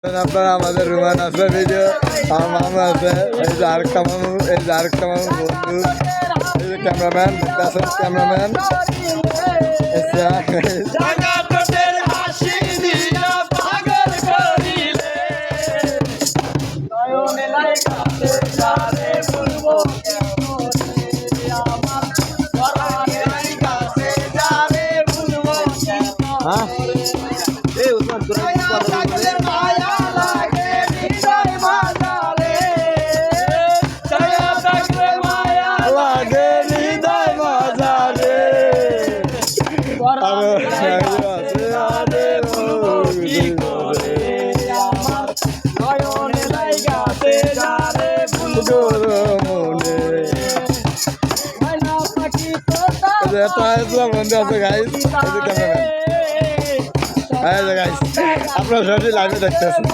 আপনারা আমাদের রুমান আছে ভিডিও আমার মামা আছে এই যে আরেকটা মামু এই যে আরেকটা মামু বন্ধু এই যে ক্যামেরাম্যান দেখতেছেন ক্যামেরাম্যান হ্যাঁ এই উসমান তোরা আপনার সবই লাইভে দেখতেছেন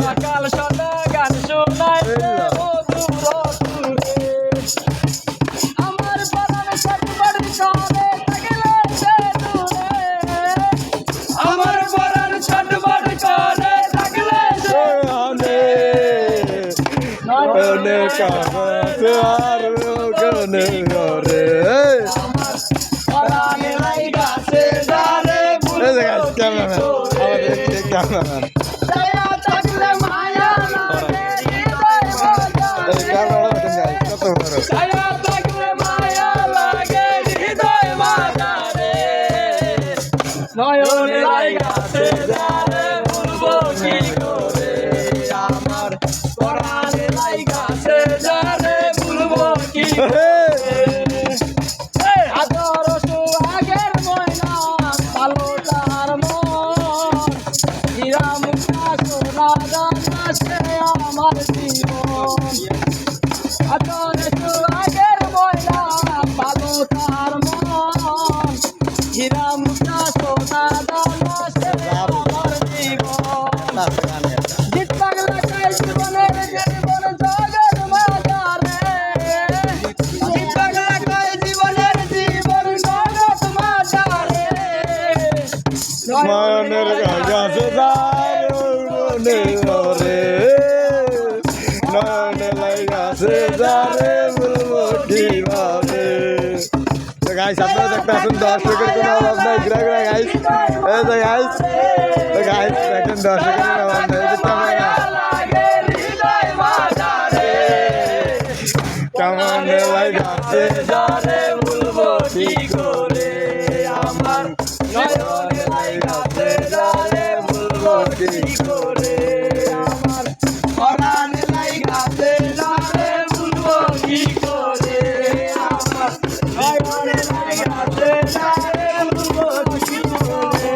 সকাল সন্ধ্যা গান শোনায় আমার পরাণ ছটফট করে থাকলে সে দূরে আমার পরাণ ছটফট করে থাকলে সে অনেক আর গনে করে পরাণে লাই গাছে যারে ক্যামেরাম্যান দয়া থাকলে মায়া লাগে হৃদয় বাজারে কত বড় দয়া থাকলে মায়া লাগে হৃদয় বাজারে নয়নে লাই গাছে যারে বলবো কি করে আমার পরাণে লাই গাছে যারে বলবো কি করে আদর সুহাগের ময়না ভালো তার মন হীরা মুক্তা সোনা দানা সে আমার জীবন আদর সুহাগের ময়না ভালো তার মন হীরা মুক্তা সোনা দানা সে আমার জীবন গীত বাংলা গাই জীবনের জীবন জগৎ মাঝারে গীত বাংলা গাই জীবনের জীবন জগৎ মাঝারে মনের গাছে যারে রে নয়নে লাগাছে যারে বলবো কিভাবে গাইস আপনারা দেখতেছেন দর্শকের কোনো অভাব নাই গাইস এই যে গাইস দেখেন দর্শকের কোনো অভাব নাই কেমন লাগাছে যারে বলবো কি করে আমার নয়নে লাগাছে যারে বলবো কি করে আমার পরাণে লাগাছে যারে বলবো কি করে আমার নয়নে লাগাছে যারে বলবো কি করে